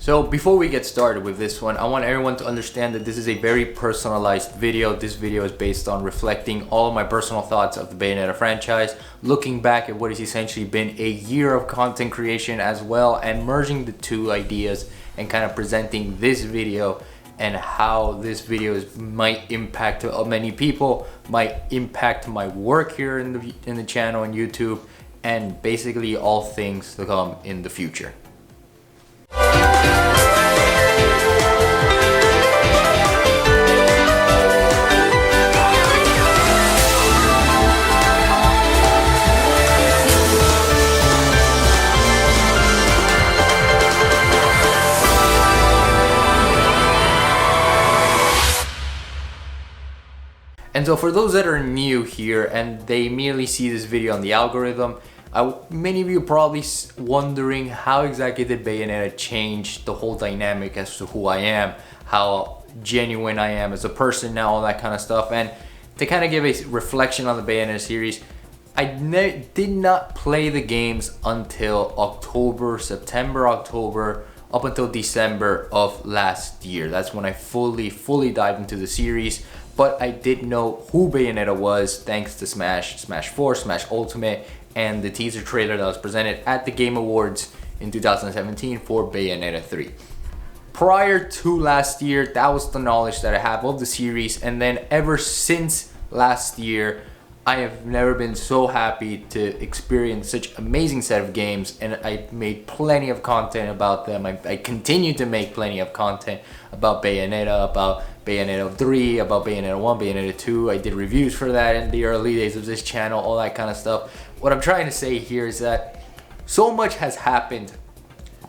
So before we get started with this one, I want everyone to understand that this is a very personalized video. This video is based on reflecting all of my personal thoughts of the Bayonetta franchise, looking back at what has essentially been a year of content creation as well, and merging the two ideas and kind of presenting this video and how this video might impact many people, might impact my work here in the channel and YouTube, and basically all things to come in the future. And so for those that are new here and they merely see this video on the algorithm, many of you are probably wondering how exactly did Bayonetta change the whole dynamic as to who I am, how genuine I am as a person now, all that kind of stuff. And to kind of give a reflection on the Bayonetta series, I did not play the games until September, October, up until December of last year. That's when I fully dived into the series. But I did know who Bayonetta was thanks to Smash 4, Smash Ultimate, and the teaser trailer that was presented at the Game Awards in 2017 for Bayonetta 3. Prior to last year, that was the knowledge that I have of the series, and then ever since last year, I have never been so happy to experience such amazing set of games, and I made plenty of content about them. I continue to make plenty of content about Bayonetta, about Bayonetta 3, about Bayonetta 1, Bayonetta 2. I did reviews for that in the early days of this channel, all that kind of stuff. What I'm trying to say here is that so much has happened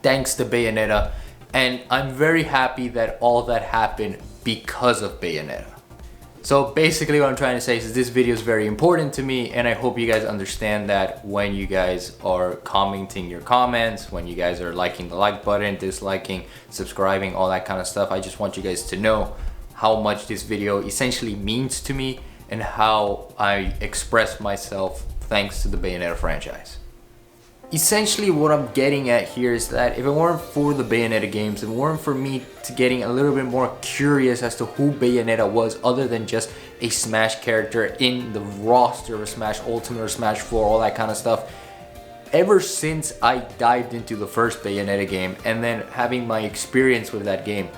thanks to Bayonetta, and I'm very happy that all that happened because of Bayonetta. So basically what I'm trying to say is this video is very important to me, and I hope you guys understand that when you guys are commenting your comments, when you guys are liking the like button, disliking, subscribing, all that kind of stuff. I just want you guys to know how much this video essentially means to me and how I express myself thanks to the Bayonetta franchise. Essentially what I'm getting at here is that if it weren't for the Bayonetta games, if it weren't for me to getting a little bit more curious as to who Bayonetta was other than just a Smash character in the roster of Smash Ultimate or Smash 4, all that kind of stuff, ever since I dived into the first Bayonetta game and then having my experience with that game,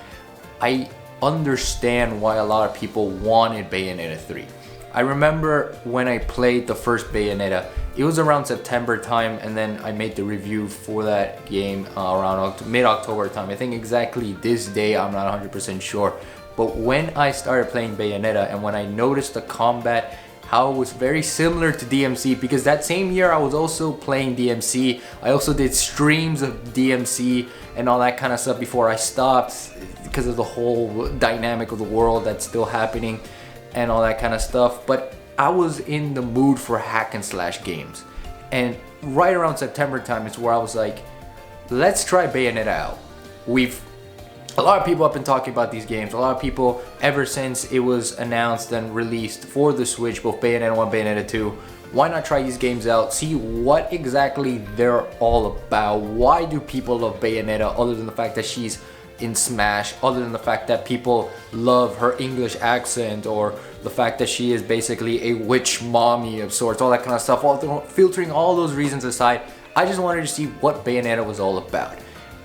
I understand why a lot of people wanted Bayonetta 3. I remember when I played the first Bayonetta, it was around September time, and then I made the review for that game around mid-October time. I think exactly this day, I'm not 100% sure. But when I started playing Bayonetta and when I noticed the combat, how it was very similar to DMC, because that same year I was also playing DMC. I also did streams of DMC and all that kind of stuff before I stopped because of the whole dynamic of the world that's still happening and all that kind of stuff. But I was in the mood for hack and slash games, and right around September time is where I was like, let's try Bayonetta out. A lot of people have been talking about these games. A lot of people ever since it was announced and released for the Switch, both Bayonetta 1, Bayonetta 2. Why not try these games out, see what exactly they're all about? Why do people love Bayonetta other than the fact that she's in Smash, other than the fact that people love her English accent, or the fact that she is basically a witch mommy of sorts, all that kind of stuff. Filtering all those reasons aside, I just wanted to see what Bayonetta was all about.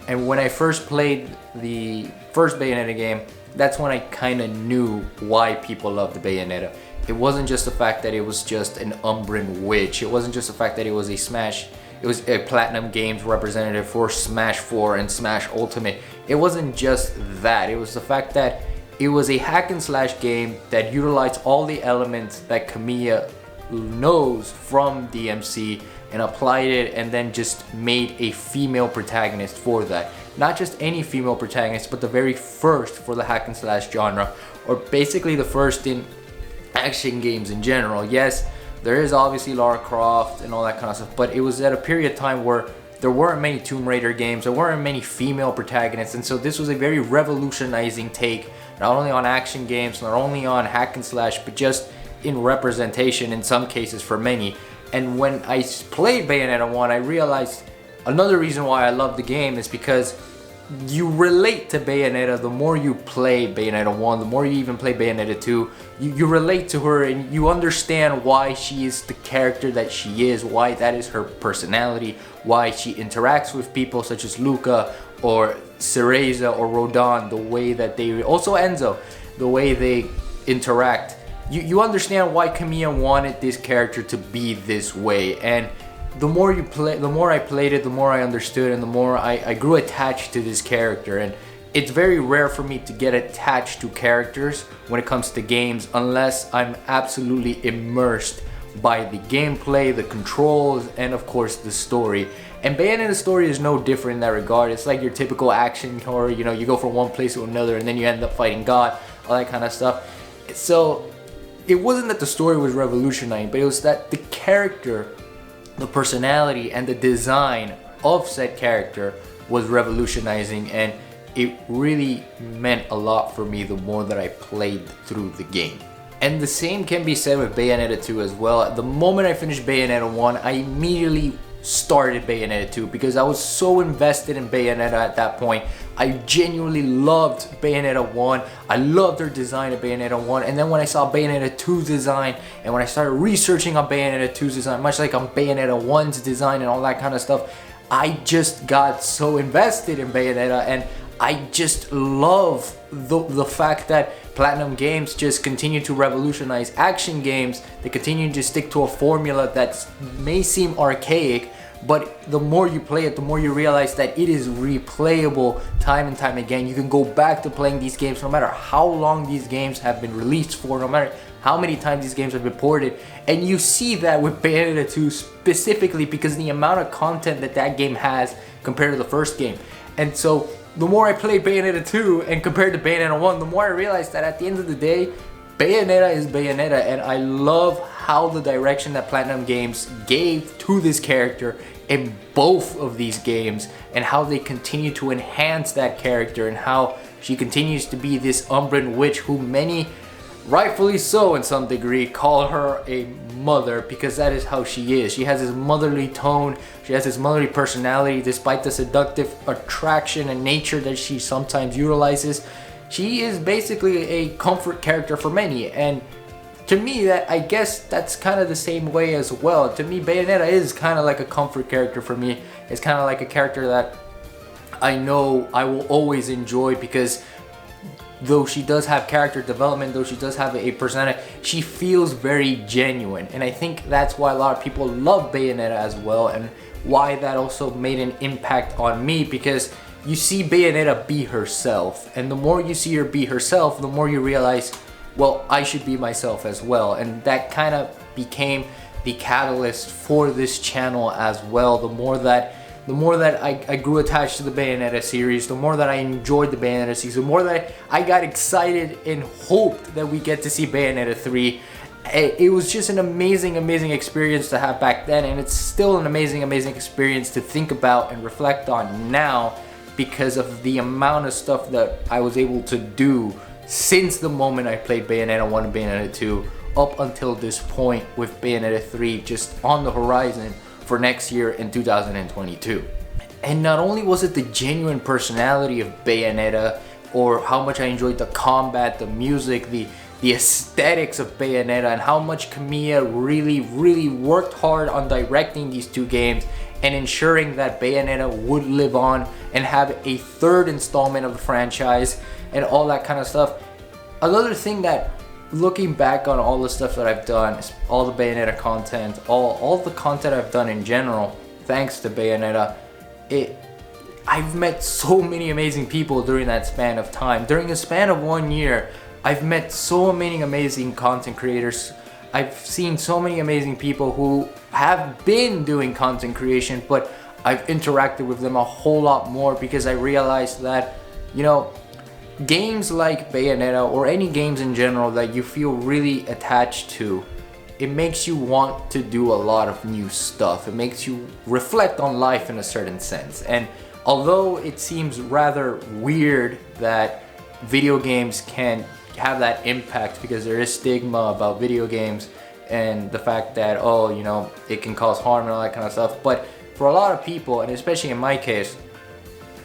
And when I first played the first Bayonetta game, that's when I kind of knew why people loved the Bayonetta. It wasn't just the fact that it was just an Umbran witch. It wasn't just the fact that it was a Platinum Games representative for Smash 4 and Smash Ultimate. It wasn't just that. It was the fact that it was a hack and slash game that utilized all the elements that Kamiya knows from DMC and applied it, and then just made a female protagonist for that. Not just any female protagonist, but the very first for the hack and slash genre, or basically the first in action games in general. Yes, there is obviously Lara Croft and all that kind of stuff, but it was at a period of time where there weren't many Tomb Raider games, there weren't many female protagonists, and so this was a very revolutionizing take, not only on action games, not only on hack and slash, but just in representation in some cases for many. And when I played Bayonetta 1, I realized another reason why I love the game is because you relate to Bayonetta the more you play Bayonetta 1, the more you even play Bayonetta 2. You relate to her and you understand why she is the character that she is, why that is her personality, why she interacts with people such as Luca or Cereza or Rodon, the way that they, also Enzo, the way they interact. You understand why Kamiya wanted this character to be this way, and the more you play, the more I played it, the more I understood, and the more I grew attached to this character. And it's very rare for me to get attached to characters when it comes to games unless I'm absolutely immersed by the gameplay, the controls, and of course the story. And Bayonetta's story is no different in that regard. It's like your typical action horror, you know, you go from one place to another and then you end up fighting God, all that kind of stuff. So it wasn't that the story was revolutionizing, but it was that the character, the personality, and the design of said character was revolutionizing, and it really meant a lot for me the more that I played through the game. And the same can be said with Bayonetta 2 as well. The moment I finished Bayonetta 1, I immediately started Bayonetta 2 because I was so invested in Bayonetta at that point. I genuinely loved Bayonetta 1. I loved their design of Bayonetta 1. And then when I saw Bayonetta 2's design, and when I started researching on Bayonetta 2's design, much like on Bayonetta 1's design and all that kind of stuff, I just got so invested in Bayonetta, and I just love the fact that Platinum Games just continue to revolutionize action games. They continue to stick to a formula that may seem archaic, but the more you play it, the more you realize that it is replayable time and time again. You can go back to playing these games no matter how long these games have been released for, no matter how many times these games have been ported. And you see that with Bayonetta 2 specifically because the amount of content that that game has compared to the first game. And so the more I played Bayonetta 2 and compared to Bayonetta 1, the more I realized that at the end of the day, Bayonetta is Bayonetta, and I love how the direction that Platinum Games gave to this character in both of these games, and how they continue to enhance that character, and how she continues to be this Umbran witch who many, rightfully so in some degree, call her a mother, because that is how she is. She has this motherly tone, she has this motherly personality despite the seductive attraction and nature that she sometimes utilizes. She is basically a comfort character for many, and to me, that I guess that's kind of the same way as well. To me, Bayonetta is kind of like a comfort character for me. It's kind of like a character that I know I will always enjoy, because though she does have character development, though she does have a persona, she feels very genuine. And I think that's why a lot of people love Bayonetta as well, and why that also made an impact on me, because you see Bayonetta be herself, and the more you see her be herself, the more you realize, well, I should be myself as well. And that kind of became the catalyst for this channel as well. The more that I grew attached to the Bayonetta series, the more that I enjoyed the Bayonetta series, the more that I got excited and hoped that we get to see Bayonetta 3. It was just an amazing experience to have back then, and it's still an amazing experience to think about and reflect on now, because of the amount of stuff that I was able to do since the moment I played Bayonetta 1 and Bayonetta 2 up until this point, with Bayonetta 3 just on the horizon for next year in 2022. And not only was it the genuine personality of Bayonetta, or how much I enjoyed the combat, the music, the aesthetics of Bayonetta, and how much Kamiya really worked hard on directing these two games and ensuring that Bayonetta would live on and have a third installment of the franchise and all that kind of stuff. Another thing that, looking back on all the stuff that I've done, all the Bayonetta content, all the content I've done in general, thanks to Bayonetta, I've met so many amazing people during that span of time. During a span of 1 year, I've met so many amazing content creators. I've seen so many amazing people who have been doing content creation, but I've interacted with them a whole lot more, because I realized that, you know, games like Bayonetta, or any games in general that you feel really attached to, it makes you want to do a lot of new stuff. It makes you reflect on life in a certain sense. And although it seems rather weird that video games can have that impact, because there is stigma about video games and the fact that, oh, you know, it can cause harm and all that kind of stuff, but for a lot of people, and especially in my case,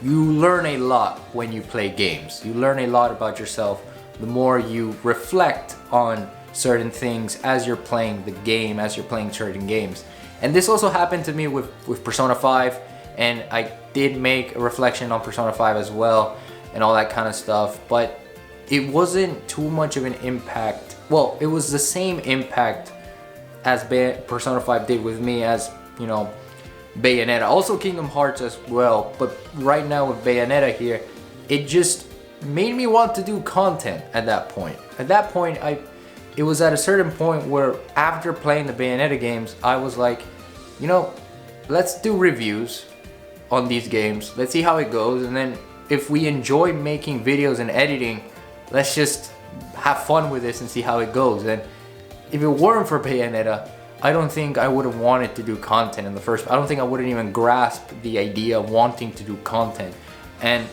you learn a lot when you play games. You learn a lot about yourself the more you reflect on certain things as you're playing the game, as you're playing certain games. And this also happened to me with Persona 5, and I did make a reflection on Persona 5 as well and all that kind of stuff, but it wasn't too much of an impact. Well, it was the same impact as Persona 5 did with me as, you know, Bayonetta. Also Kingdom Hearts as well, but right now with Bayonetta here, it just made me want to do content at that point. At that point, it was at a certain point where after playing the Bayonetta games, I was like, you know, let's do reviews on these games. Let's see how it goes, and then if we enjoy making videos and editing, let's just have fun with this and see how it goes. And if it weren't for Bayonetta, I don't think I would have wanted to do content in the first place. I don't think I wouldn't even grasp the idea of wanting to do content. And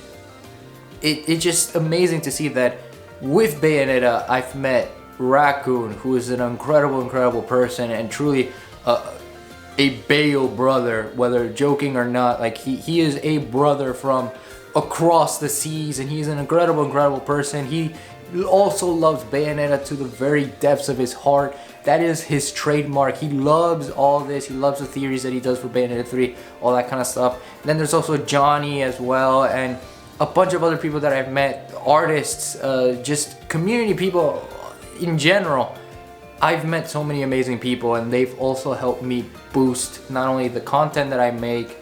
it's just amazing to see that with Bayonetta, I've met Raccoon, who is an incredible person, and truly a Bayo brother, whether joking or not. Like he is a brother from across the seas, and he's an incredible person. He also loves Bayonetta to the very depths of his heart. That is his trademark. He loves all this. He loves the theories that he does for Bayonetta 3, all that kind of stuff. And then there's also Johnny as well, and a bunch of other people that I've met, artists, just community people in general. I've met so many amazing people, and they've also helped me boost not only the content that I make,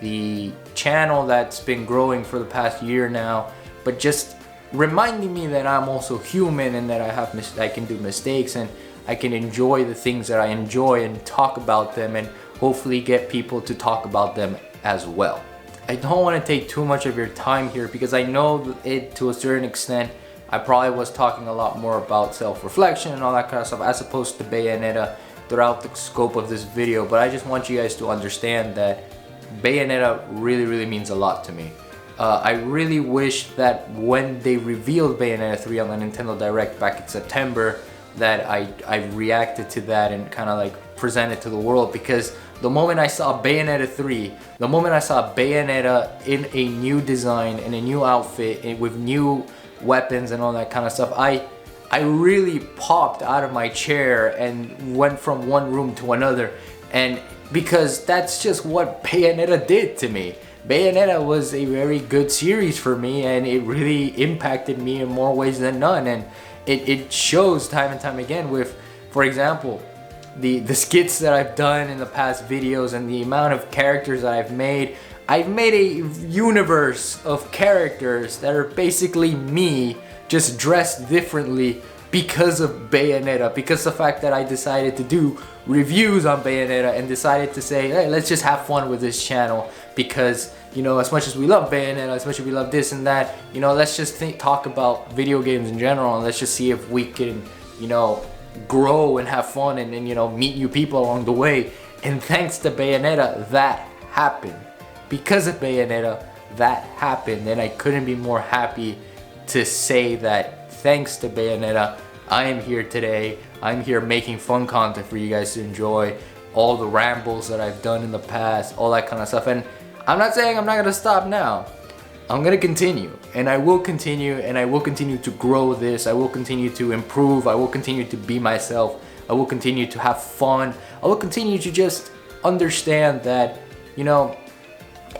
the channel that's been growing for the past year now, but just reminding me that I'm also human and that I can do mistakes, and I can enjoy the things that I enjoy and talk about them, and hopefully get people to talk about them as well. I don't want to take too much of your time here, because I know it to a certain extent I probably was talking a lot more about self-reflection and all that kind of stuff as opposed to Bayonetta throughout the scope of this video, but I just want you guys to understand that Bayonetta really means a lot to me. I really wish that when they revealed Bayonetta 3 on the Nintendo Direct back in September, that I reacted to that and kind of like presented to the world, because the moment I saw Bayonetta 3, the moment I saw Bayonetta in a new design, in a new outfit, with new weapons and all that kind of stuff, I really popped out of my chair and went from one room to another, and because that's just what Bayonetta did to me. Bayonetta was a very good series for me, and it really impacted me in more ways than none, and it shows time and time again with, for example, the skits that I've done in the past videos and the amount of characters that I've made. I've made a universe of characters that are basically me, just dressed differently because of Bayonetta, because of the fact that I decided to do reviews on Bayonetta and decided to say, hey, let's just have fun with this channel, because, you know, as much as we love Bayonetta, as much as we love this and that, you know, let's just talk about video games in general, and let's just see if we can, you know, grow and have fun and you know, meet new people along the way. And thanks to Bayonetta, that happened. Because of Bayonetta, that happened, and I couldn't be more happy to say that thanks to Bayonetta, I am here today. I'm here making fun content for you guys to enjoy, all the rambles that I've done in the past, all that kind of stuff. And I'm not saying I'm not gonna stop now. I'm gonna continue, and I will continue, and I will continue to grow this. I will continue to improve. I will continue to be myself. I will continue to have fun. I will continue to just understand that, you know,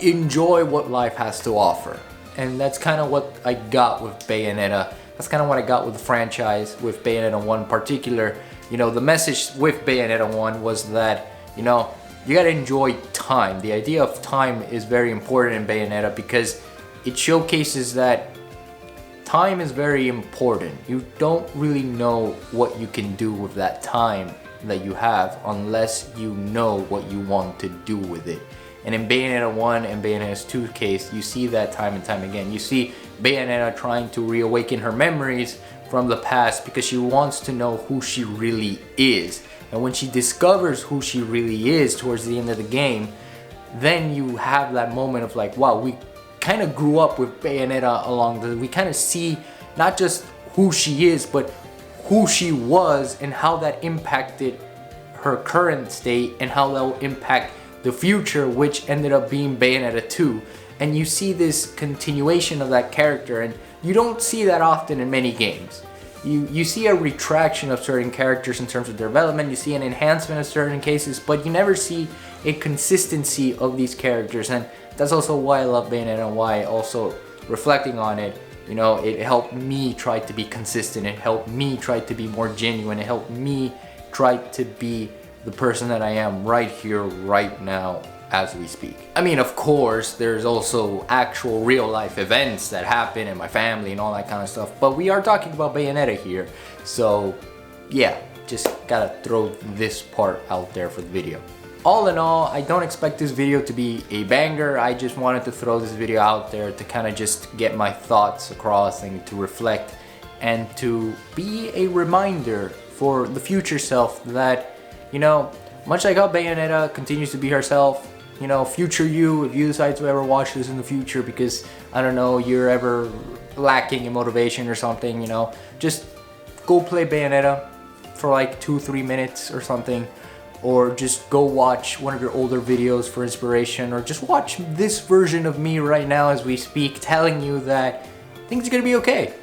enjoy what life has to offer. And that's kind of what I got with Bayonetta. That's kind of what I got with the franchise, with Bayonetta 1 in particular. You know, the message with Bayonetta 1 was that, you know, you gotta enjoy time. The idea of time is very important in Bayonetta, because it showcases that time is very important. You don't really know what you can do with that time that you have unless you know what you want to do with it. And in Bayonetta 1 and Bayonetta 2 case, you see that time and time again. You see Bayonetta trying to reawaken her memories from the past because she wants to know who she really is. And when she discovers who she really is towards the end of the game, then you have that moment of like, wow, we kind of grew up with Bayonetta along the, we kind of see not just who she is, but who she was and how that impacted her current state and how that will impact the future, which ended up being Bayonetta 2. and you see this continuation of that character, and you don't see that often in many games. You see a retraction of certain characters in terms of their development, you see an enhancement of certain cases, but you never see a consistency of these characters, and that's also why I love Bayonetta, and why also reflecting on it, you know, it helped me try to be consistent, it helped me try to be more genuine, it helped me try to be the person that I am right here, right now, as we speak. I mean, of course, there's also actual real life events that happen in my family and all that kind of stuff, but we are talking about Bayonetta here, so yeah, just gotta throw this part out there for the video. All in all, I don't expect this video to be a banger. I just wanted to throw this video out there to kind of just get my thoughts across and to reflect and to be a reminder for the future self that, you know, much like how Bayonetta continues to be herself, you know, future you, if you decide to ever watch this in the future because, I don't know, you're ever lacking in motivation or something, you know, just go play Bayonetta for like 2-3 minutes or something. Or just go watch one of your older videos for inspiration, or just watch this version of me right now as we speak, telling you that things are gonna be okay.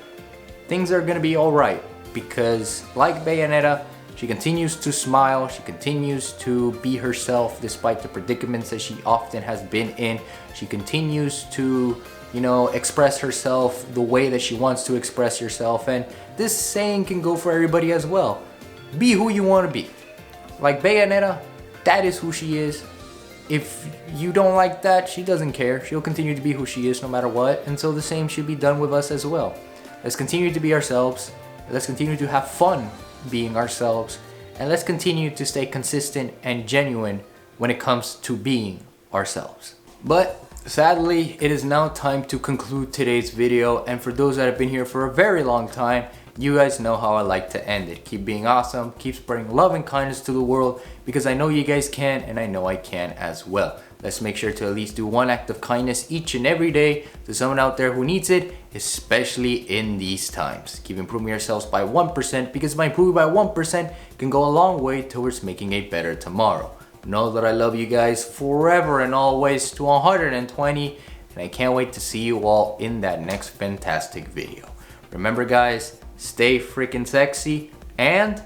Things are gonna be alright, because like Bayonetta, she continues to smile, she continues to be herself despite the predicaments that she often has been in. She continues to, you know, express herself the way that she wants to express herself, and this saying can go for everybody as well. Be who you want to be. Like Bayonetta, that is who she is. If you don't like that, she doesn't care. She'll continue to be who she is no matter what. And so the same should be done with us as well. Let's continue to be ourselves. Let's continue to have fun being ourselves. And let's continue to stay consistent and genuine when it comes to being ourselves. But sadly, it is now time to conclude today's video. And for those that have been here for a very long time, you guys know how I like to end it. Keep being awesome, keep spreading love and kindness to the world, because I know you guys can, and I know I can as well. Let's make sure to at least do one act of kindness each and every day to someone out there who needs it, especially in these times. Keep improving yourselves by 1%, because by improving by 1% can go a long way towards making a better tomorrow. Know that I love you guys forever and always to 120, and I can't wait to see you all in that next fantastic video. Remember guys, stay freaking sexy and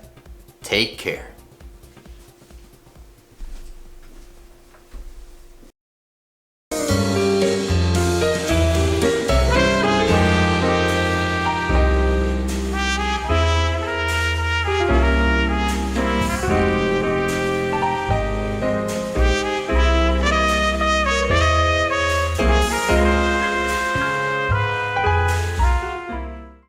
take care.